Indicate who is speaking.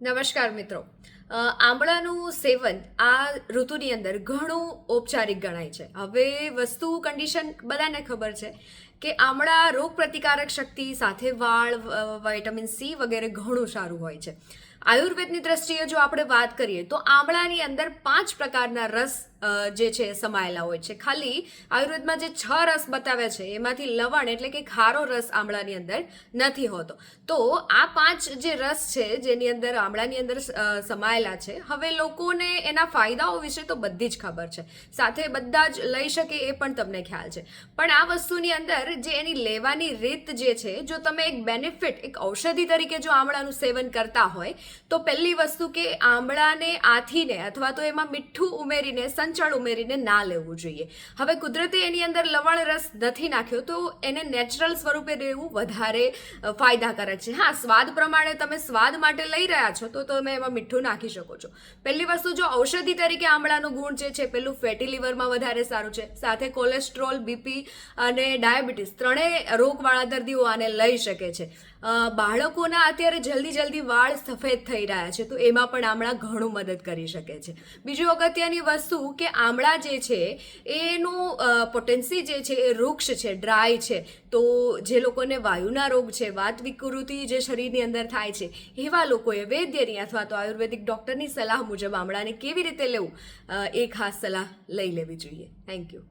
Speaker 1: નમસ્કાર મિત્રો. આંબળાનું સેવન આ ઋતુની અંદર ઘણું ઔપચારિક ગણાય છે. હવે વસ્તુ કન્ડિશન બધાને ખબર છે કે આમળા રોગ પ્રતિકારક શક્તિ સાથે વાળ, વિટામિન સી વગેરે ઘણું સારું હોય છે. આયુર્વેદની દ્રષ્ટિએ જો આપણે વાત કરીએ તો આમળાની અંદર 5 પ્રકારના રસ જે છે સમાયેલા હોય છે. ખાલી આયુર્વેદમાં જે 6 રસ બતાવ્યા છે એમાંથી લવણ એટલે કે ખારો રસ આમળાની અંદર નથી હોતો. તો આ 5 જે રસ છે જેની અંદર આમળાની અંદર સમાયેલા છે, હવે લોકોને એના ફાયદાઓ વિશે તો બધી જ ખબર છે, સાથે બધા જ લઈ શકે એ પણ તમને ખ્યાલ છે. પણ આ વસ્તુની અંદર જે એની લેવાની રીત જે છે, જો તમે એક બેનિફિટ, એક ઔષધિ તરીકે જો આમળાનું સેવન કરતા હોય તો પહેલી વસ્તુ કે આંબળાને આથીને અથવા તો એમાં મીઠું ઉમેરીને, સંચળ ઉમેરીને ના લેવું જોઈએ. હવે કુદરતી એની અંદર લવણ રસ નથી નાખ્યો તો એને નેચરલ સ્વરૂપે લેવું વધારે ફાયદાકારક છે. હા, સ્વાદ પ્રમાણે તમે સ્વાદ માટે લઈ રહ્યા છો તો તમે એમાં મીઠું નાખી શકો છો. પહેલી વસ્તુ, જો ઔષધિ તરીકે આમળાનો ગુણ જે છે પેલું ફેટી લીવરમાં વધારે સારું છે, સાથે કોલેસ્ટ્રોલ, બીપી અને ડાયાબિટીસ ત્રણેય રોગવાળા દર્દીઓ આને લઈ શકે છે. બાળકોના અત્યારે જલ્દી વાળ સફેદ થઈ રહ્યા છે તો એમાં પણ આમળા ઘણું મદદ કરી શકે છે. બીજું અગત્યની વસ્તુ કે આમળા જે છે એનું પોટેન્સી જે છે એ વૃક્ષ છે, ડ્રાય છે. તો જે લોકોને વાયુના રોગ છે, વાત વિકૃતિ જે શરીરની અંદર થાય છે, એવા લોકોએ વૈદ્યની અથવા તો આયુર્વેદિક ડૉક્ટરની સલાહ મુજબ આમળાને કેવી રીતે લેવું એ ખાસ સલાહ લઈ લેવી જોઈએ. Thank you.